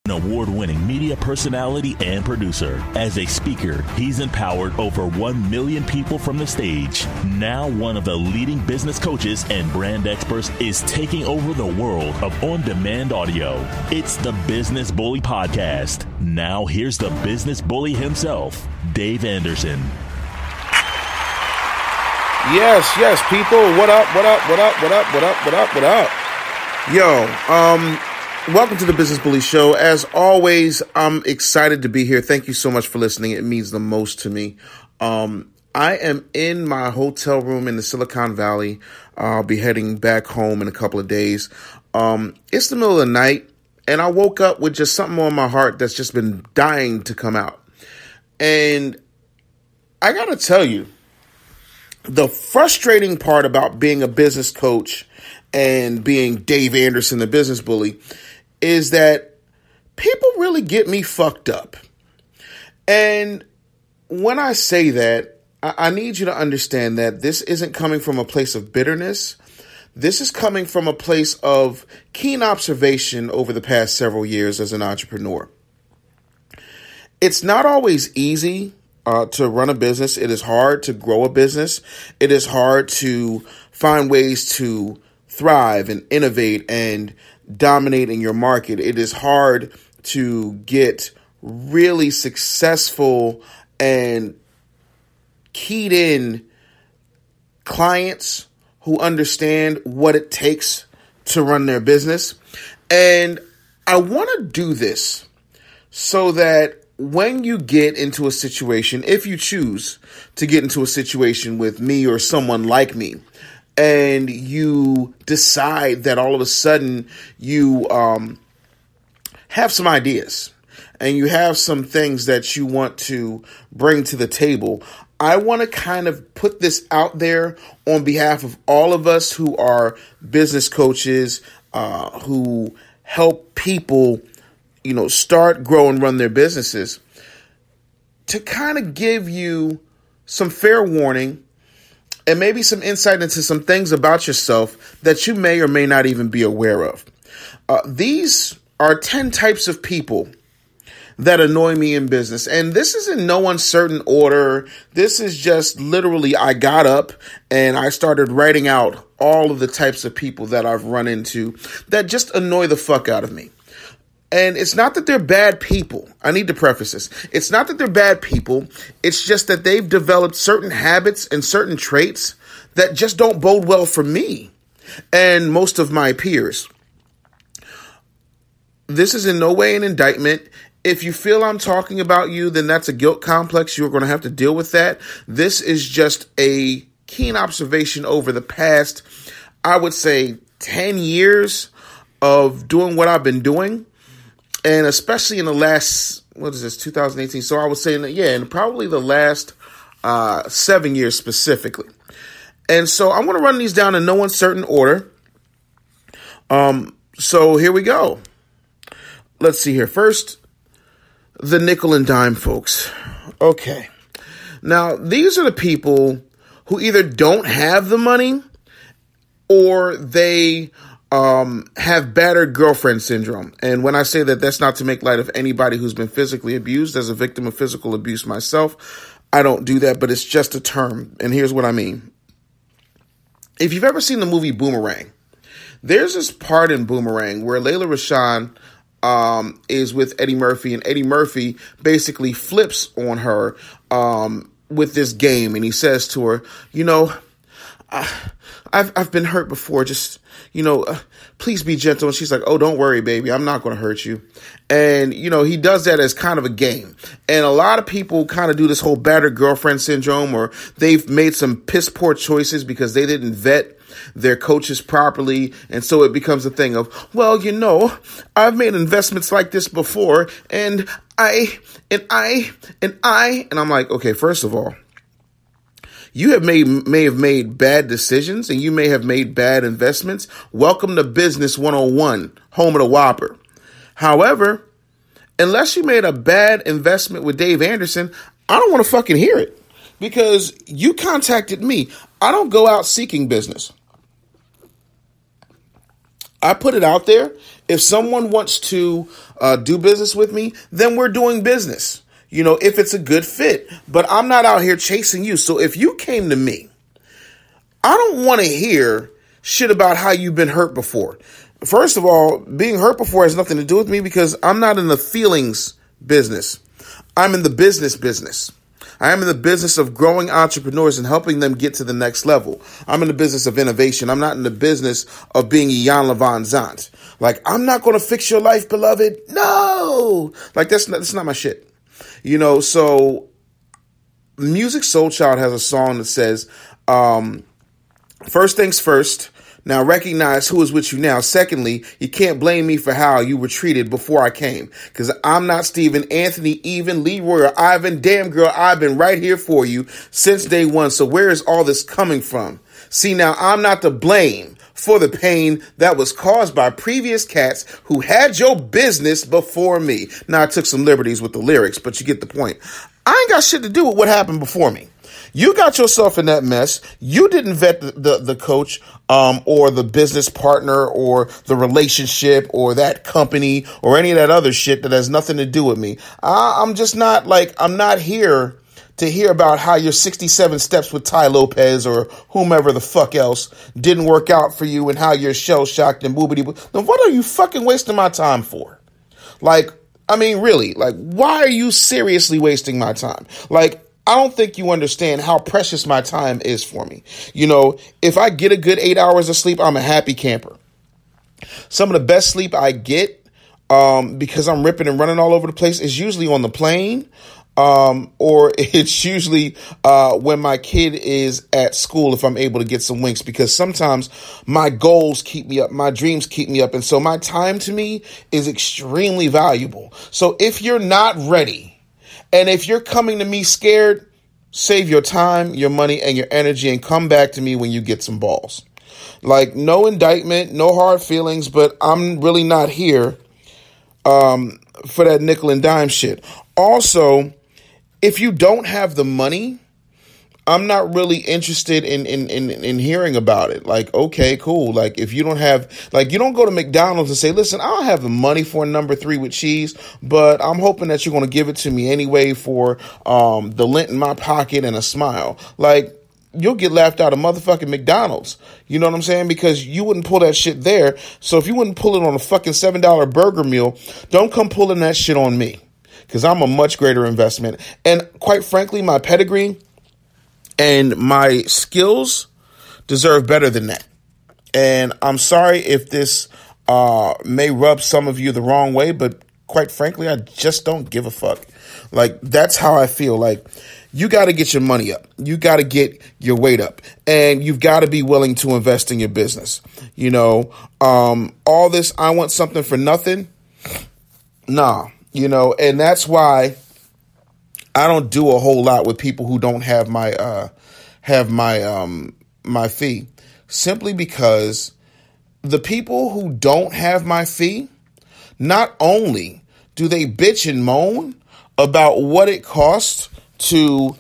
An award-winning media personality and producer. As a speaker, he's empowered over 1 million people from the stage. Now one of the leading business coaches and brand experts is taking over the world of on-demand audio. It's the Business Bully Podcast. Now here's the business bully himself, Dave Anderson. Yes, people. What up? Yo, welcome to the Business Bully Show. As always, I'm excited to be here. Thank you so much for listening. It means the most to me. I am in my hotel room in the Silicon Valley. I'll be heading back home in a couple of days. It's the middle of the night, and I woke up with just something on my heart that's just been dying to come out. And I got to tell you, the frustrating part about being a business coach and being Dave Anderson, the business bully, is that people really get me fucked up. And when I say that, I need you to understand that this isn't coming from a place of bitterness. This is coming from a place of keen observation over the past several years as an entrepreneur. It's not always easy to run a business. It is hard to grow a business. It is hard to find ways to thrive and innovate and dominate in your market. It is hard to get really successful and keyed in clients who understand what it takes to run their business. And I want to do this so that when you get into a situation, if you choose to get into a situation with me or someone like me, and you decide that all of a sudden you have some ideas and you have some things that you want to bring to the table, I want to kind of put this out there on behalf of all of us who are business coaches, who help people, start, grow, and run their businesses, to kind of give you some fair warning and maybe some insight into some things about yourself that you may or may not even be aware of. These are 10 types of people that annoy me in business. And this is in no uncertain order. This is just literally, I got up and I started writing out all of the types of people that I've run into that just annoy the fuck out of me. And it's not that they're bad people. I need to preface this. It's not that they're bad people. It's just that they've developed certain habits and certain traits that just don't bode well for me and most of my peers. This is in no way an indictment. If you feel I'm talking about you, then that's a guilt complex. You're going to have to deal with that. This is just a keen observation over the past, I would say, 10 years of doing what I've been doing. And especially in the last, 2018? So I was saying that, in probably the last 7 years specifically. And so I'm going to run these down in no uncertain order. So here we go. Let's see here. First, the nickel and dime folks. Okay. Now, these are the people who either don't have the money or they have battered girlfriend syndrome. And when I say that, that's not to make light of anybody who's been physically abused. As a victim of physical abuse myself, I don't do that, but it's just a term. And here's what I mean. If you've ever seen the movie Boomerang, there's this part in Boomerang where Layla Rashawn is with Eddie Murphy, and Eddie Murphy basically flips on her with this game. And he says to her, I've been hurt before. Just, please be gentle. And she's like, oh, don't worry, baby. I'm not going to hurt you. And, he does that as kind of a game. And a lot of people kind of do this whole battered girlfriend syndrome, or they've made some piss poor choices because they didn't vet their coaches properly. And so it becomes a thing of, well, I've made investments like this before. And I'm like, okay, first of all, you may have made bad decisions and you may have made bad investments. Welcome to Business 101, home of the Whopper. However, unless you made a bad investment with Dave Anderson, I don't want to fucking hear it because you contacted me. I don't go out seeking business. I put it out there. If someone wants to do business with me, then we're doing business. If it's a good fit. But I'm not out here chasing you. So if you came to me, I don't want to hear shit about how you've been hurt before. First of all, being hurt before has nothing to do with me because I'm not in the feelings business. I'm in the business. I am in the business of growing entrepreneurs and helping them get to the next level. I'm in the business of innovation. I'm not in the business of being Jan Levon Zant. Like, I'm not going to fix your life, beloved. No! Like, that's not my shit. So Music Soul Child has a song that says, first things first, now recognize who is with you now. Secondly, you can't blame me for how you were treated before I came. Because I'm not Stephen, Anthony, even Leroy, or Ivan. Damn girl, I've been right here for you since day one. So where is all this coming from? See, now I'm not to blame for the pain that was caused by previous cats who had your business before me. Now, I took some liberties with the lyrics, but you get the point. I ain't got shit to do with what happened before me. You got yourself in that mess. You didn't vet the coach or the business partner or the relationship or that company or any of that other shit that has nothing to do with me. I'm just not I'm not here to hear about how your 67 steps with Ty Lopez or whomever the fuck else didn't work out for you and how you're shell-shocked and boobity. Then what are you fucking wasting my time for? Really, why are you seriously wasting my time? I don't think you understand how precious my time is for me. If I get a good 8 hours of sleep, I'm a happy camper. Some of the best sleep I get, because I'm ripping and running all over the place, is usually on the plane. Or it's usually when my kid is at school, if I'm able to get some winks, because sometimes my goals keep me up, my dreams keep me up. And so my time to me is extremely valuable. So if you're not ready, and if you're coming to me scared, save your time, your money, and your energy and come back to me when you get some balls. No indictment, no hard feelings, but I'm really not here for that nickel and dime shit. Also, if you don't have the money, I'm not really interested in hearing about it. Okay, cool. If you don't have, you don't go to McDonald's and say, listen, I don't have the money for a number 3 with cheese, but I'm hoping that you're going to give it to me anyway for the lint in my pocket and a smile. You'll get laughed out of motherfucking McDonald's. You know what I'm saying? Because you wouldn't pull that shit there. So if you wouldn't pull it on a fucking $7 burger meal, don't come pulling that shit on me. Because I'm a much greater investment. And quite frankly, my pedigree and my skills deserve better than that. And I'm sorry if this may rub some of you the wrong way, but quite frankly, I just don't give a fuck. That's how I feel. You got to get your money up. You got to get your weight up. And you've got to be willing to invest in your business. All this, I want something for nothing. Nah. And that's why I don't do a whole lot with people who don't have my my fee, simply because the people who don't have my fee, not only do they bitch and moan about what it costs to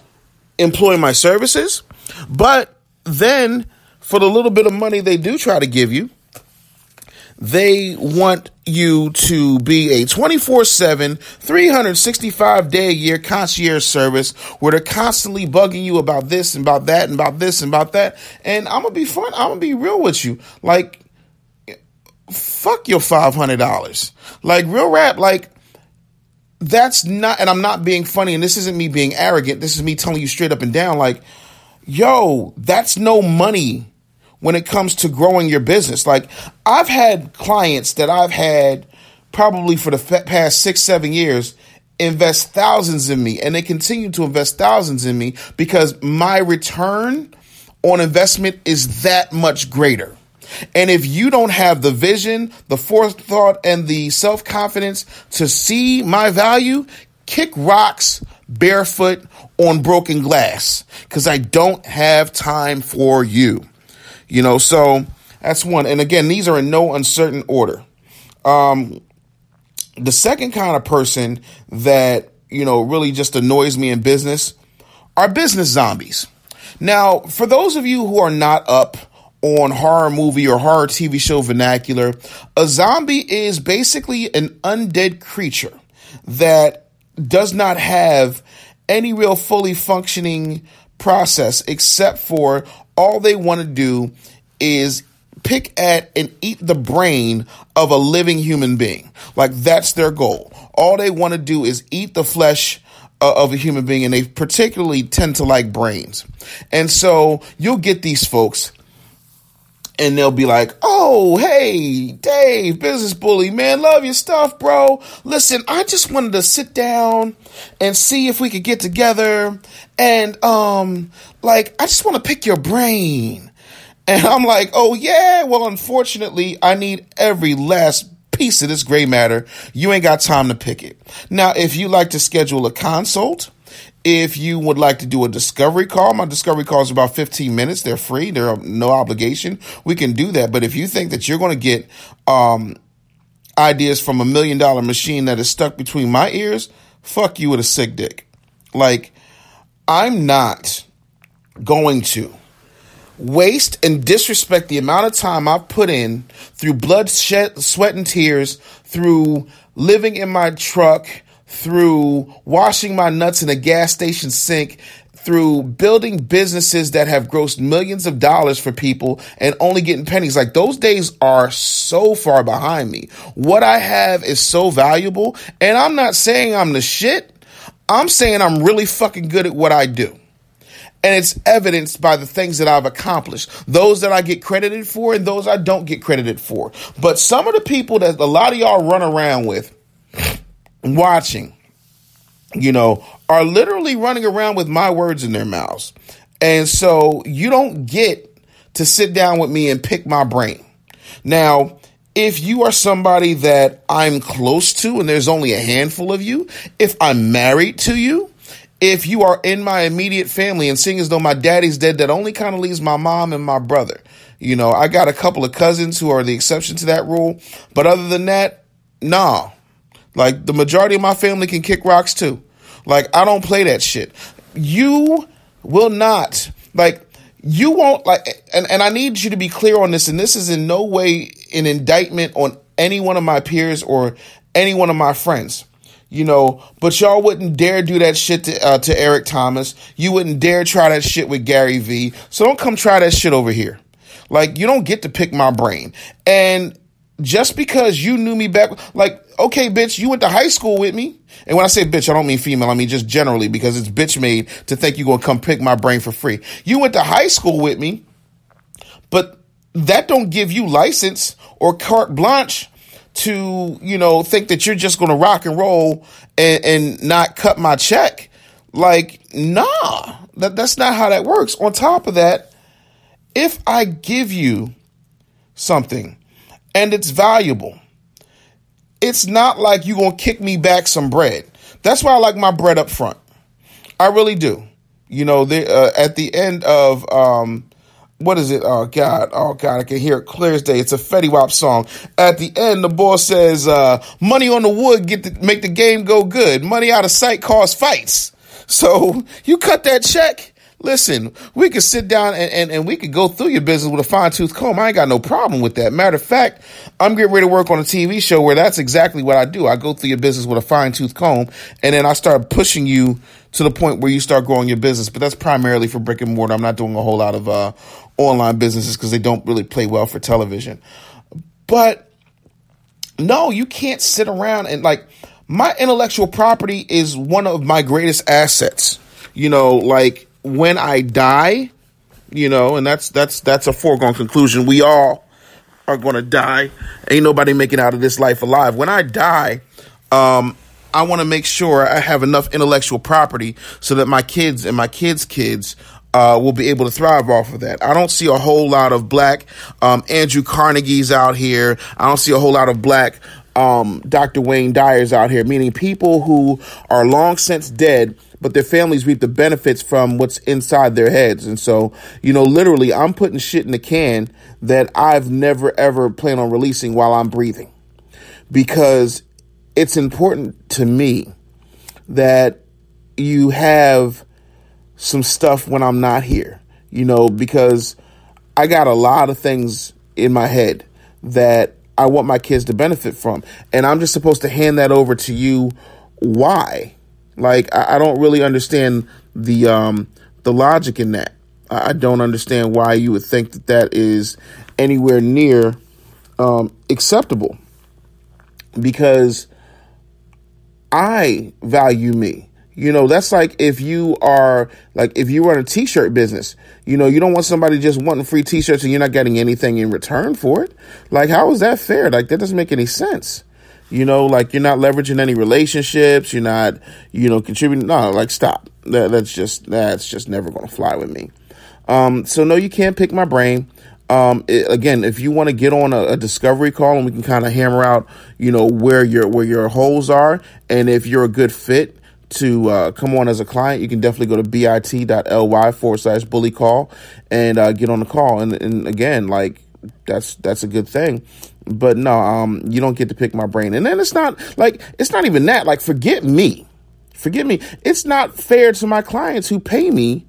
employ my services, but then for the little bit of money they do try to give you, they want you to be a 24/7, 365-day-a-year concierge service where they're constantly bugging you about this and about that and about this and about that. And I'm going to be fun. I'm going to be real with you. Fuck your $500. Real rap, that's not, and I'm not being funny, and this isn't me being arrogant. This is me telling you straight up and down, yo, that's no money when it comes to growing your business. I've had clients that I've had probably for the past 6-7 years invest thousands in me, and they continue to invest thousands in me because my return on investment is that much greater. And if you don't have the vision, the forethought, and the self-confidence to see my value, kick rocks barefoot on broken glass, because I don't have time for you. So that's one. And again, these are in no uncertain order. The second kind of person that, really just annoys me in business are business zombies. Now, for those of you who are not up on horror movie or horror TV show vernacular, a zombie is basically an undead creature that does not have any real fully functioning process, except for all they want to do is pick at and eat the brain of a living human being. Like, that's their goal. All they want to do is eat the flesh of a human being, and they particularly tend to like brains. And so you'll get these folks, and they'll be like, oh, hey, Dave, business bully, man, love your stuff, bro. Listen, I just wanted to sit down and see if we could get together. And, I just want to pick your brain. And I'm like, oh, yeah, well, unfortunately, I need every last piece of this gray matter. You ain't got time to pick it. Now, if you like to schedule a consult, if you would like to do a discovery call, my discovery calls are about 15 minutes. They're free. They're no obligation. We can do that. But if you think that you're going to get ideas from $1 million machine that is stuck between my ears, fuck you with a sick dick. Like, I'm not going to waste and disrespect the amount of time I've put in through blood, sweat, and tears, through living in my truck, through washing my nuts in a gas station sink, through building businesses that have grossed millions of dollars for people and only getting pennies. Like, those days are so far behind me. What I have is so valuable. And I'm not saying I'm the shit. I'm saying I'm really fucking good at what I do. And it's evidenced by the things that I've accomplished, those that I get credited for and those I don't get credited for. But some of the people that a lot of y'all run around with watching, are literally running around with my words in their mouths. And so you don't get to sit down with me and pick my brain. Now, if you are somebody that I'm close to and there's only a handful of you, if I'm married to you, if you are in my immediate family, and seeing as though my daddy's dead, that only kind of leaves my mom and my brother. I got a couple of cousins who are the exception to that rule. But other than that, nah. Like, the majority of my family can kick rocks too. Like, I don't play that shit. You will not, you won't, and I need you to be clear on this, and this is in no way an indictment on any one of my peers or any one of my friends. But y'all wouldn't dare do that shit to Eric Thomas. You wouldn't dare try that shit with Gary V. So don't come try that shit over here. Like, you don't get to pick my brain. And just because you knew me back, okay, bitch, you went to high school with me. And when I say bitch, I don't mean female. I mean just generally, because it's bitch made to think you're going to come pick my brain for free. You went to high school with me, but that don't give you license or carte blanche to, think that you're just going to rock and roll and not cut my check. Like, nah, that's not how that works. On top of that, if I give you something and it's valuable, it's not like you're going to kick me back some bread. That's why I like my bread up front. I really do. At the end of, what is it? Oh God, I can hear it clear as day. It's a Fetty Wap song. At the end, the boss says, money on the wood make the game go good. Money out of sight cause fights. So you cut that check. Listen, we could sit down and we could go through your business with a fine-tooth comb. I ain't got no problem with that. Matter of fact, I'm getting ready to work on a TV show where that's exactly what I do. I go through your business with a fine-tooth comb, and then I start pushing you to the point where you start growing your business. But that's primarily for brick and mortar. I'm not doing a whole lot of online businesses because they don't really play well for television. But no, you can't sit around and my intellectual property is one of my greatest assets. When I die, and that's a foregone conclusion. We all are going to die. Ain't nobody making out of this life alive. When I die, I want to make sure I have enough intellectual property so that my kids and my kids' kids will be able to thrive off of that. I don't see a whole lot of black Andrew Carnegie's out here. I don't see a whole lot of black Dr. Wayne Dyers out here, meaning people who are long since dead, but their families reap the benefits from what's inside their heads. And so, literally, I'm putting shit in the can that I've never, ever planned on releasing while I'm breathing, because it's important to me that you have some stuff when I'm not here, because I got a lot of things in my head that I want my kids to benefit from. And I'm just supposed to hand that over to you. Why? Like, I don't really understand the logic in that. I don't understand why you would think that that is anywhere near acceptable, because I value me. You know, that's like if you run a t-shirt business, you know, you don't want somebody just wanting free t-shirts and you're not getting anything in return for it. Like, how is that fair? Like, that doesn't make any sense. You know, like, you're not leveraging any relationships. You're not, you know, contributing. No, like, stop. That's just never going to fly with me. So no, you can't pick my brain. Again, if you want to get on a discovery call and we can kind of hammer out, you know, where your holes are, and if you're a good fit to come on as a client, you can definitely go to bit.ly/bully call and get on the call. And again, like, that's a good thing. But no, you don't get to pick my brain. And then it's not even that. Like, forget me. It's not fair to my clients who pay me,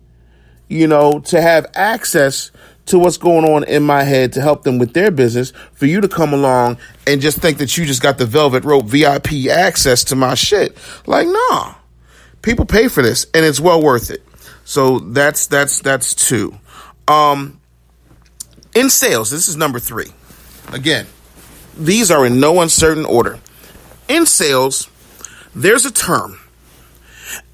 you know, to have access to what's going on in my head to help them with their business, for you to come along and just think that you just got the velvet rope VIP access to my shit. Like, nah, people pay for this and it's well worth it. So that's two. In sales, this is number 3. Again, these are in no uncertain order. In sales, there's a term.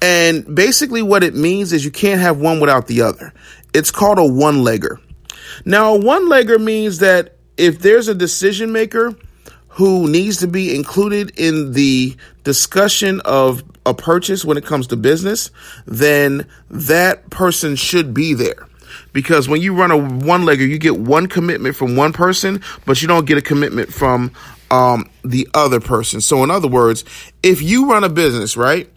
And basically what it means is you can't have one without the other. It's called a one-legger. Now, a one-legger means that if there's a decision maker who needs to be included in the discussion of a purchase when it comes to business, then that person should be there. Because when you run a one-legger, you get one commitment from one person, but you don't get a commitment from the other person. So in other words, if you run a business, right,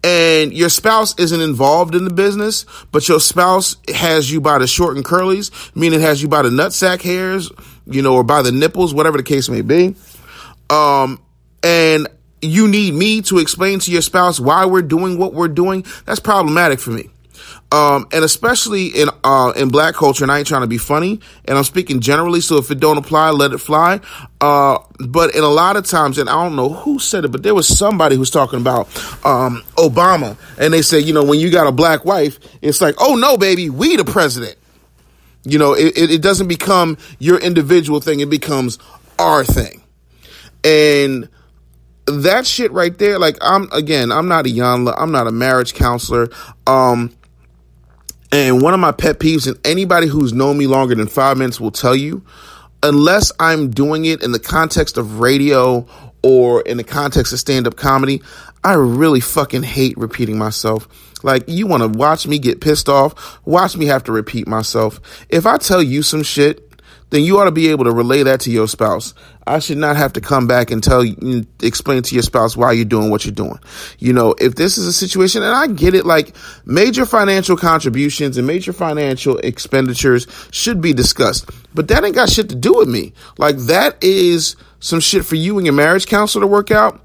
and your spouse isn't involved in the business, but your spouse has you by the short and curlies, meaning has you by the nutsack hairs, you know, or by the nipples, whatever the case may be, and you need me to explain to your spouse why we're doing what we're doing, that's problematic for me. And especially in black culture, and I ain't trying to be funny, and I'm speaking generally, so if it don't apply, let it fly. But in a lot of times, and I don't know who said it, but there was somebody who's talking about Obama, and they said, you know, when you got a black wife, it's like, oh no, baby, we the president. You know, it doesn't become your individual thing, it becomes our thing. And that shit right there, like, I'm not a Yanla, I'm not a marriage counselor. And one of my pet peeves, and anybody who's known me longer than 5 minutes will tell you, unless I'm doing it in the context of radio or in the context of stand-up comedy, I really fucking hate repeating myself. Like, you want to watch me get pissed off, watch me have to repeat myself. If I tell you some shit, then you ought to be able to relay that to your spouse. I should not have to come back and explain to your spouse why you're doing what you're doing. You know, if this is a situation, and I get it, like, major financial contributions and major financial expenditures should be discussed, but that ain't got shit to do with me. Like, that is some shit for you and your marriage counselor to work out.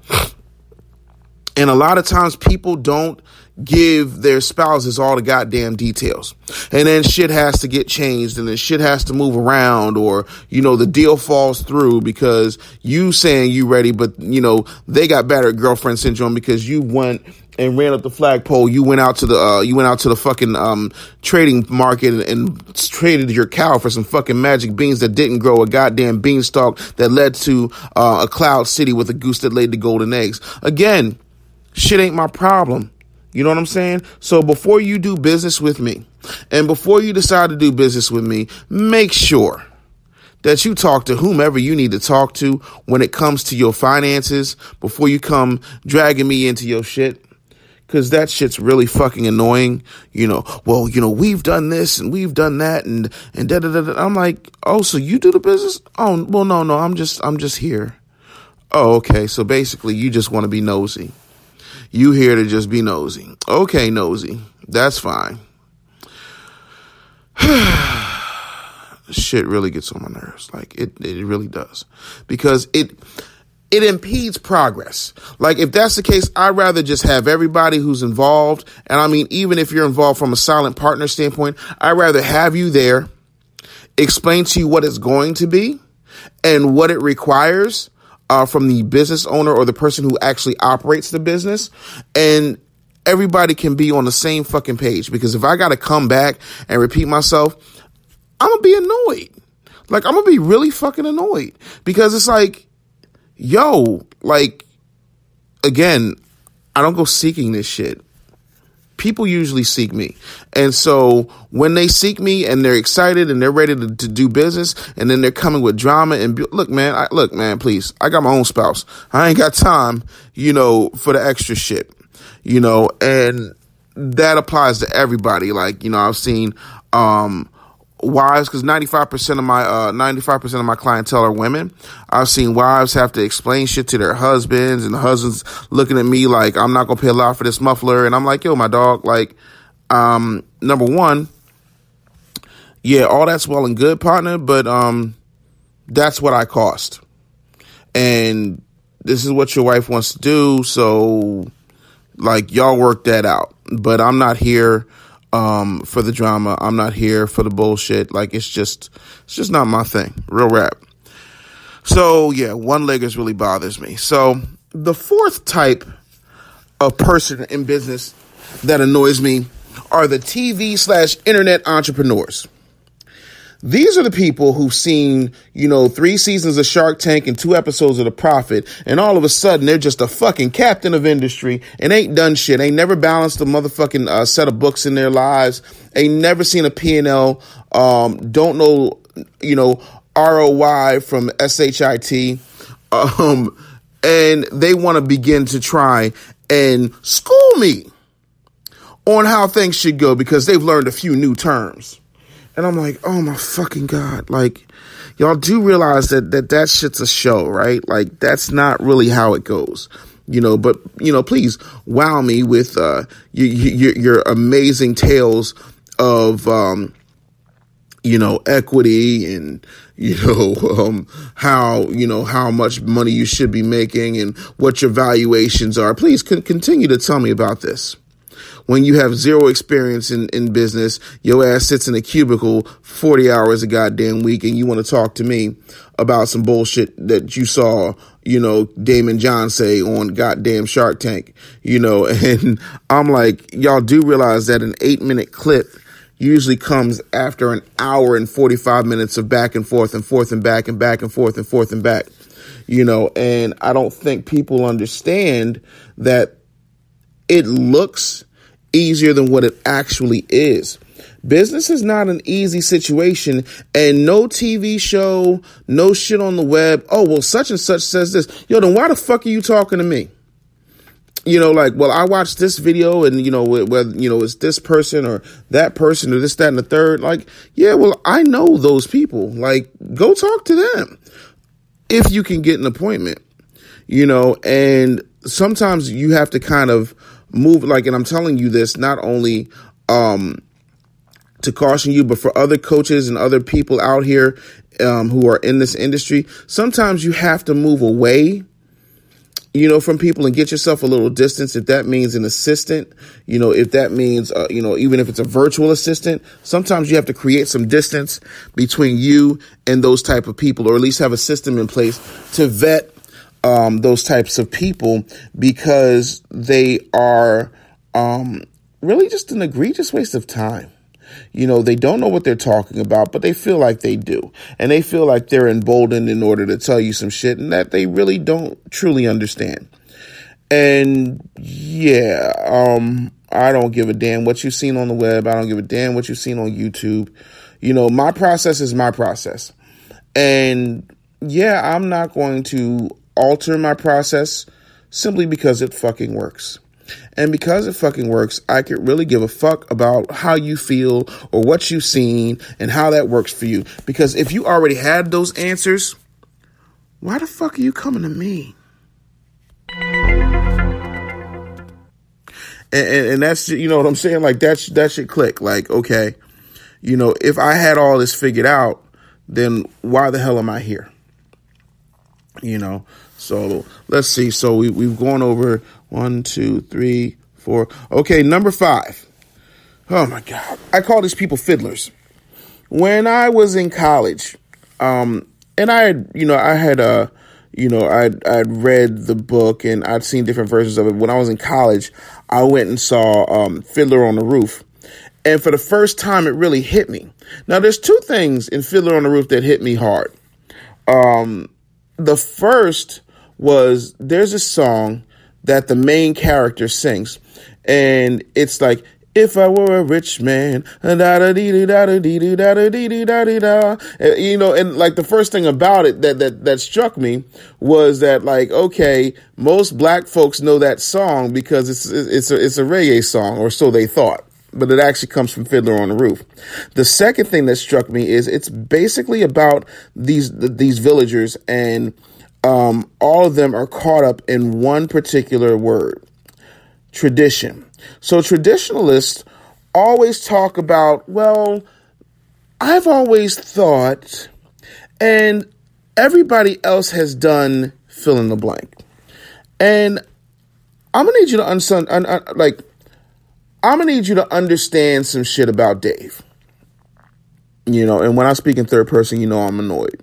And a lot of times people don't give their spouses all the goddamn details. And then shit has to get changed, and then shit has to move around, or, you know, the deal falls through because you saying you ready, but, you know, they got battered girlfriend syndrome because you went and ran up the flagpole. You went out to the fucking trading market and traded your cow for some fucking magic beans that didn't grow a goddamn beanstalk that led to a cloud city with a goose that laid the golden eggs. Again, shit ain't my problem. You know what I'm saying? So before you do business with me, and before you decide to do business with me, make sure that you talk to whomever you need to talk to when it comes to your finances before you come dragging me into your shit. Cause that shit's really fucking annoying. You know, well, you know, we've done this and we've done that and da da da. I'm like, oh, so you do the business? Oh, well, no, I'm just here. Oh, okay. So basically you just want to be nosy. You here to just be nosy. Okay, nosy. That's fine. Shit really gets on my nerves. Like, it really does. Because it impedes progress. Like, if that's the case, I'd rather just have everybody who's involved. And I mean, even if you're involved from a silent partner standpoint, I'd rather have you there explain to you what it's going to be and what it requires from the business owner or the person who actually operates the business. And everybody can be on the same fucking page, because if I got to come back and repeat myself, I'm going to be annoyed. Like, I'm going to be really fucking annoyed, because it's like, yo, like, again, I don't go seeking this shit. People usually seek me. And so when they seek me and they're excited and they're ready to do business, and then they're coming with drama and look, man, please, I got my own spouse. I ain't got time, for the extra shit, and that applies to everybody. Like, I've seen, wives, because 95% of my clientele are women. I've seen wives have to explain shit to their husbands, and the husbands looking at me like I'm not gonna pay a lot for this muffler, and I'm like, yo, my dog, like, number one, yeah, all that's well and good, partner, but that's what I cost, and this is what your wife wants to do, so like, y'all work that out. But I'm not here for the drama. I'm not here for the bullshit. Like, it's just not my thing. Real rap. So yeah, one-leggers really bothers me. So the fourth type of person in business that annoys me are the TV/internet entrepreneurs. These are the people who've seen, 3 seasons of Shark Tank and 2 episodes of The Prophet, and all of a sudden they're just a fucking captain of industry and ain't done shit. Ain't never balanced a motherfucking set of books in their lives. Ain't never seen a P&L. Don't know, ROI from SHIT. And they want to begin to try and school me on how things should go because they've learned a few new terms. And I'm like, oh my fucking God. Like, y'all do realize that shit's a show, right? Like, that's not really how it goes, but, please wow me with, your amazing tales of, equity and, how much money you should be making and what your valuations are. Please continue to tell me about this. When you have zero experience in business, your ass sits in a cubicle 40 hours a goddamn week, and you want to talk to me about some bullshit that you saw, Damon John say on goddamn Shark Tank, and I'm like, y'all do realize that an 8-minute clip usually comes after an hour and 45 minutes of back and forth and forth and back and back and forth and forth and back, and I don't think people understand that it looks easier than what it actually is. Business is not an easy situation, and no TV show, no shit on the web. Oh, well, such and such says this. Yo, then why the fuck are you talking to me? Well, I watched this video and, whether, it's this person or that person or this, that, and the third. Like, yeah, well, I know those people. Like, go talk to them if you can get an appointment, and sometimes you have to kind of move, and I'm telling you this not only to caution you, but for other coaches and other people out here who are in this industry. Sometimes you have to move away, from people and get yourself a little distance. If that means an assistant, if that means, even if it's a virtual assistant, sometimes you have to create some distance between you and those type of people, or at least have a system in place to vet those types of people, because they are really just an egregious waste of time. They don't know what they're talking about, but they feel like they do. And they feel like they're emboldened in order to tell you some shit and that they really don't truly understand. And yeah, I don't give a damn what you've seen on the web. I don't give a damn what you've seen on YouTube. My process is my process. And yeah, I'm not going to alter my process simply because it fucking works. And because it fucking works, I could really give a fuck about how you feel or what you've seen and how that works for you. Because if you already had those answers, why the fuck are you coming to me? And that's, what I'm saying? Like, that should click. Like, okay, if I had all this figured out, then why the hell am I here? So let's see. So we've gone over 1, 2, 3, 4. Okay, number 5. Oh my God. I call these people fiddlers. when I was in college, and I'd read the book and I'd seen different versions of it. When I was in college, I went and saw Fiddler on the Roof. And for the first time, it really hit me. Now, there's two things in Fiddler on the Roof that hit me hard. The first was there's a song that the main character sings, and it's like, if I were a rich man, and like the first thing about it that struck me was that, like, okay, most black folks know that song because it's a reggae song, or so they thought. But it actually comes from Fiddler on the Roof. The second thing that struck me is it's basically about these villagers, and all of them are caught up in one particular word: tradition. So traditionalists always talk about, well, I've always thought, and everybody else has done fill in the blank. And I'm gonna need you to I'm going to need you to understand some shit about Dave. And when I speak in third person, I'm annoyed.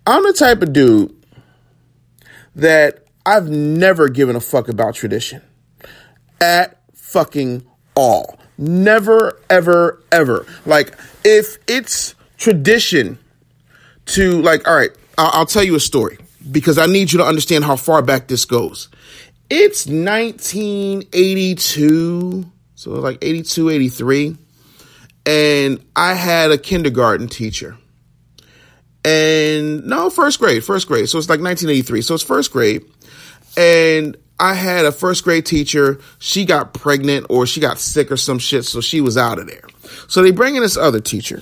I'm the type of dude that I've never given a fuck about tradition. At fucking all. Never, ever, ever. Like, if it's tradition to, like, all right, I'll tell you a story because I need you to understand how far back this goes. It's 1982, so like 82, 83, and I had a kindergarten teacher. First grade. So it's like 1983, so it's first grade. And I had a first grade teacher. She got pregnant or she got sick or some shit, so she was out of there. So they bring in this other teacher,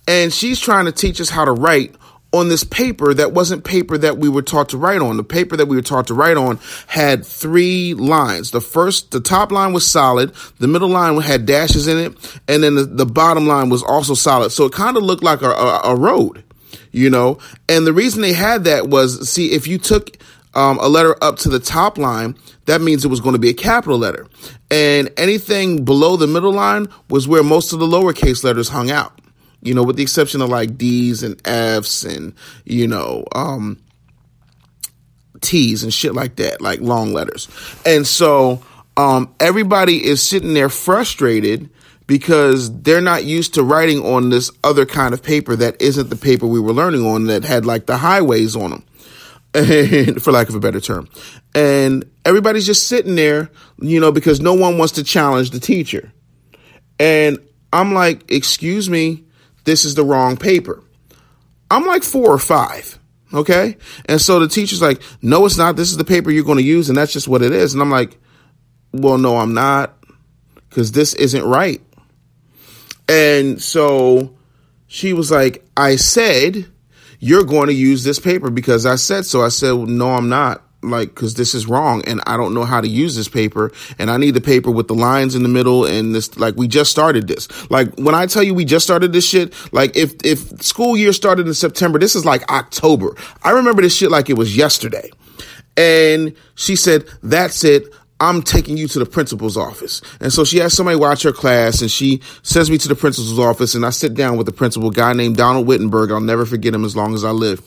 and she's trying to teach us how to write on this paper that wasn't paper that we were taught to write on. The paper that we were taught to write on had 3 lines. The top line was solid. The middle line had dashes in it. And then the bottom line was also solid. So it kind of looked like a road, And the reason they had that was, see, if you took a letter up to the top line, that means it was going to be a capital letter. And anything below the middle line was where most of the lowercase letters hung out. With the exception of like D's and F's and, T's and shit like that, like long letters. And so everybody is sitting there frustrated because they're not used to writing on this other kind of paper that isn't the paper we were learning on, that had like the highways on them, and, for lack of a better term. And everybody's just sitting there, because no one wants to challenge the teacher. And I'm like, excuse me, this is the wrong paper. I'm like 4 or 5. Okay. And so the teacher's like, no, it's not. This is the paper you're going to use. And that's just what it is. And I'm like, well, no, I'm not, because this isn't right. And so she was like, I said, you're going to use this paper because I said so. I said, well, no, I'm not. Like, because this is wrong and I don't know how to use this paper, and I need the paper with the lines in the middle, and this, like, we just started this. Like, when I tell you we just started this shit, like, if school year started in September, this is like October. I remember this shit like it was yesterday. And she said, that's it. I'm taking you to the principal's office. And so she has somebody watch her class, and she sends me to the principal's office, and I sit down with the principal, guy named Donald Wittenberg. I'll never forget him as long as I live.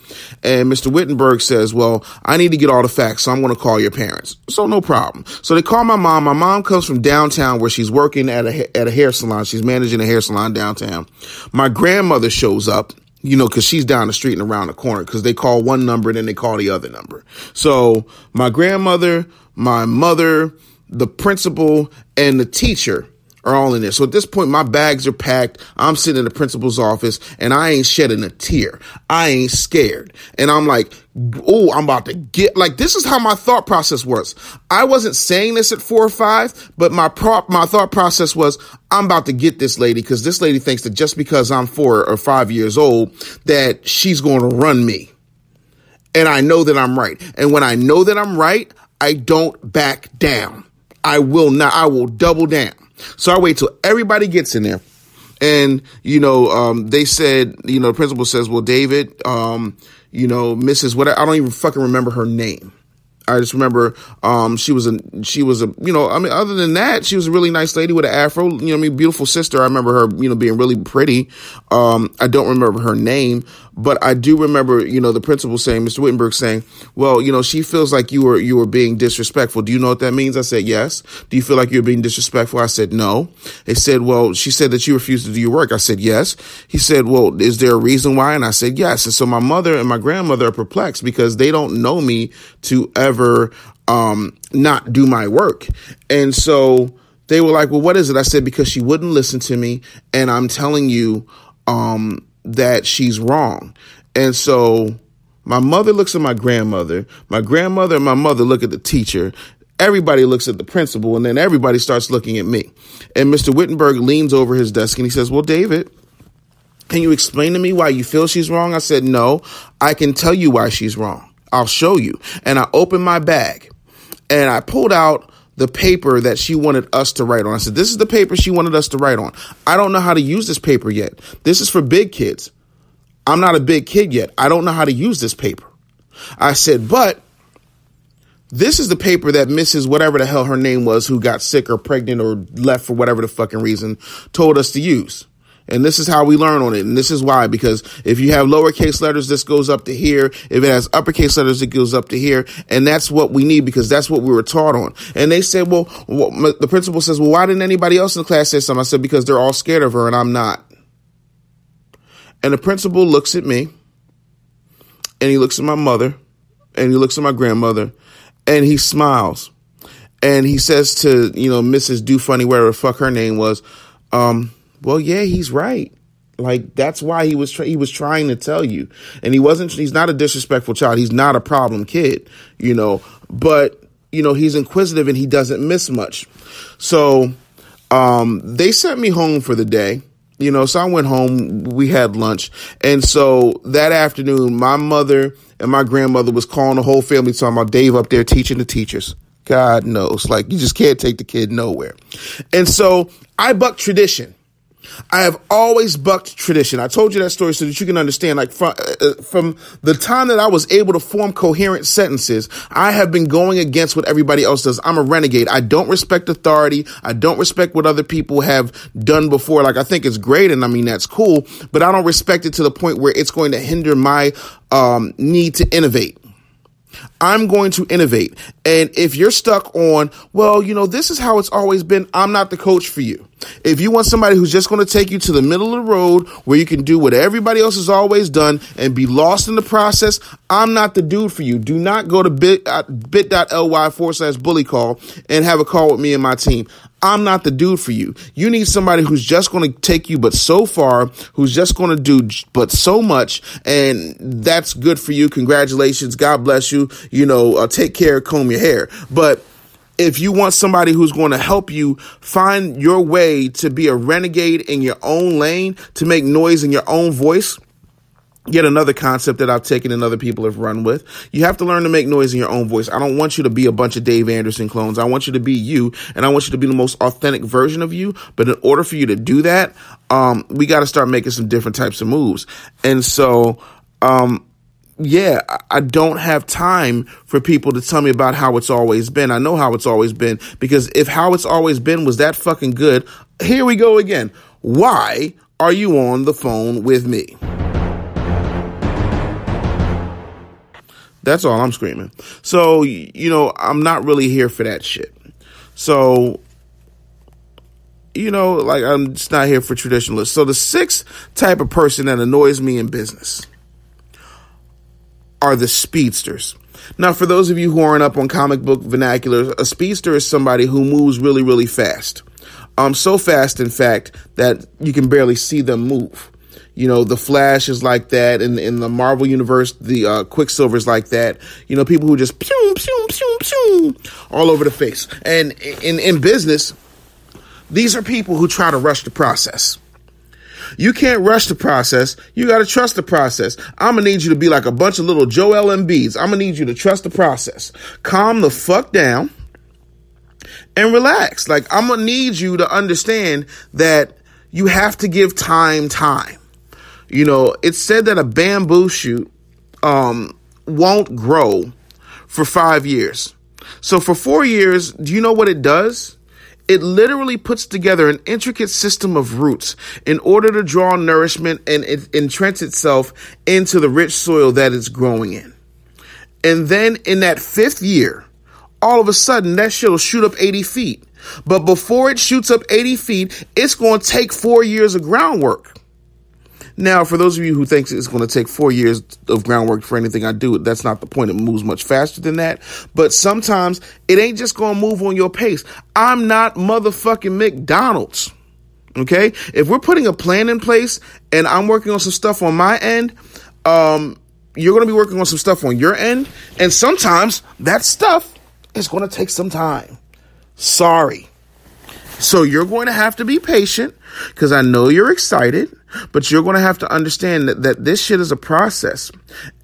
And Mr. Wittenberg says, well, I need to get all the facts, so I'm going to call your parents. So no problem. So they call my mom. My mom comes from downtown where she's working at a hair salon. She's managing a hair salon downtown. My grandmother shows up, because she's down the street and around the corner, because they call one number and then they call the other number. So my grandmother, my mother, the principal, and the teacher are all in there. So at this point, my bags are packed. I'm sitting in the principal's office, and I ain't shedding a tear. I ain't scared. And I'm like, oh, I'm about to get, like, this is how my thought process was. I wasn't saying this at 4 or 5, but my thought process was, I'm about to get this lady, because this lady thinks that just because I'm 4 or 5 years old, that she's going to run me. And I know that I'm right. And when I know that I'm right, I don't back down. I will not. I will double down. So I wait till everybody gets in there. And, they said, the principal says, well, David, Mrs. what, I don't even fucking remember her name. I just remember, she was a, other than that, she was a really nice lady with an afro, beautiful sister. I remember her, being really pretty. I don't remember her name, but I do remember, the principal saying, Mr. Wittenberg saying, well, she feels like you were being disrespectful. Do you know what that means? I said, yes. Do you feel like you're being disrespectful? I said, no. They said, well, she said that you refused to do your work. I said, yes. He said, well, is there a reason why? And I said, yes. And so my mother and my grandmother are perplexed because they don't know me to ever not do my work. And so they were like, well, what is it? I said, because she wouldn't listen to me. And I'm telling you that she's wrong. And so my mother looks at my grandmother and my mother look at the teacher. Everybody looks at the principal, and then everybody starts looking at me. And Mr. Wittenberg leans over his desk and he says, well, David, can you explain to me why you feel she's wrong? I said, no, I can tell you why she's wrong. I'll show you. And I opened my bag and I pulled out the paper that she wanted us to write on. I said, this is the paper she wanted us to write on. I don't know how to use this paper yet. This is for big kids. I'm not a big kid yet. I don't know how to use this paper. I said, but this is the paper that Mrs. whatever the hell her name was, who got sick or pregnant or left for whatever the fucking reason, told us to use. And this is how we learn on it. And this is why, because if you have lowercase letters, this goes up to here. If it has uppercase letters, it goes up to here. And that's what we need, because that's what we were taught on. And they said, well, the principal says, well, why didn't anybody else in the class say something? I said, because they're all scared of her and I'm not. And the principal looks at me and he looks at my mother and he looks at my grandmother and he smiles. And he says to, Mrs. Do Funny, whatever the fuck her name was, well, yeah, he's right. Like, that's why he was trying to tell you. And he's not a disrespectful child. He's not a problem kid, but, he's inquisitive and he doesn't miss much. So, they sent me home for the day, so I went home, we had lunch. And so that afternoon, my mother and my grandmother was calling the whole family, talking about Dave up there teaching the teachers. God knows, like, you just can't take the kid nowhere. And so I bucked tradition. I have always bucked tradition. I told you that story so that you can understand, like, from the time that I was able to form coherent sentences, I have been going against what everybody else does. I'm a renegade. I don't respect authority. I don't respect what other people have done before. Like, I think it's great, and I mean, that's cool, but I don't respect it to the point where it's going to hinder my need to innovate. I'm going to innovate. And if you're stuck on, well, this is how it's always been, I'm not the coach for you. If you want somebody who's just going to take you to the middle of the road where you can do what everybody else has always done and be lost in the process, I'm not the dude for you. Do not go to bit.ly/bully call and have a call with me and my team. I'm not the dude for you. You need somebody who's just going to take you but so far, who's just going to do but so much, and that's good for you. Congratulations. God bless you. Take care, comb your hair. But if you want somebody who's going to help you find your way to be a renegade in your own lane, to make noise in your own voice, yet another concept that I've taken and other people have run with. You have to learn to make noise in your own voice. I don't want you to be a bunch of Dave Anderson clones. I want you to be you, and I want you to be the most authentic version of you. But in order for you to do that, we got to start making some different types of moves. And so, I don't have time for people to tell me about how it's always been. I know how it's always been, because if how it's always been was that fucking good, here we go again. Why are you on the phone with me? That's all I'm screaming. So, I'm not really here for that shit. So, I'm just not here for traditionalists. So the sixth type of person that annoys me in business are the speedsters. Now, for those of you who aren't up on comic book vernacular, a speedster is somebody who moves really, really fast. So fast, in fact, that you can barely see them move. The Flash is like that. In the Marvel universe, the Quicksilver is like that. People who just pew, pew, pew, pew, all over the face. And in business, these are people who try to rush the process. You can't rush the process. You got to trust the process. I'm going to need you to be like a bunch of little Joel Embiids. I'm going to need you to trust the process. Calm the fuck down and relax. Like, I'm going to need you to understand that you have to give time. It's said that a bamboo shoot won't grow for 5 years. So for 4 years, do you know what it does? It literally puts together an intricate system of roots in order to draw nourishment and entrench itself into the rich soil that it's growing in. And then in that 5th year, all of a sudden that shit will shoot up 80 feet. But before it shoots up 80 feet, it's going to take 4 years of groundwork. Now, for those of you who think it's going to take 4 years of groundwork for anything I do, that's not the point. It moves much faster than that. But sometimes it ain't just going to move on your pace. I'm not motherfucking McDonald's. Okay? If we're putting a plan in place and I'm working on some stuff on my end, you're going to be working on some stuff on your end. And sometimes that stuff is going to take some time. Sorry. So you're going to have to be patient because I know you're excited, but you're going to have to understand that this shit is a process.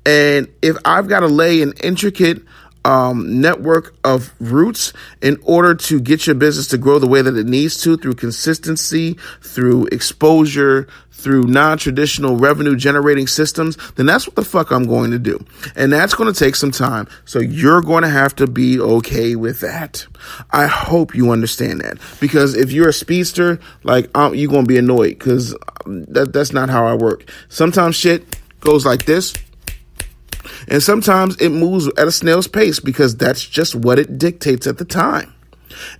And if I've got to lay an intricate network of roots in order to get your business to grow the way that it needs to, through consistency, through exposure, through non-traditional revenue generating systems, then that's what the fuck I'm going to do. And that's going to take some time. So you're going to have to be okay with that. I hope you understand that, because if you're a speedster, like you're going to be annoyed, because that's not how I work. Sometimes shit goes like this. And sometimes it moves at a snail's pace because that's just what it dictates at the time.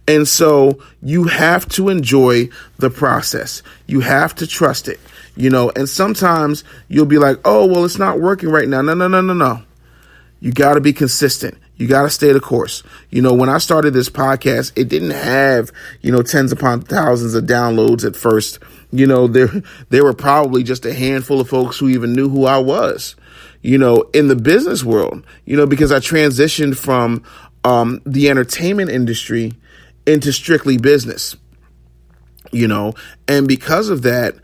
And so you have to enjoy the process. You have to trust it, and sometimes you'll be like, oh, well, it's not working right now. No. You got to be consistent. You got to stay the course. When I started this podcast, it didn't have, tens upon thousands of downloads at first. There were probably just a handful of folks who even knew who I was. In the business world, because I transitioned from the entertainment industry into strictly business, and because of that,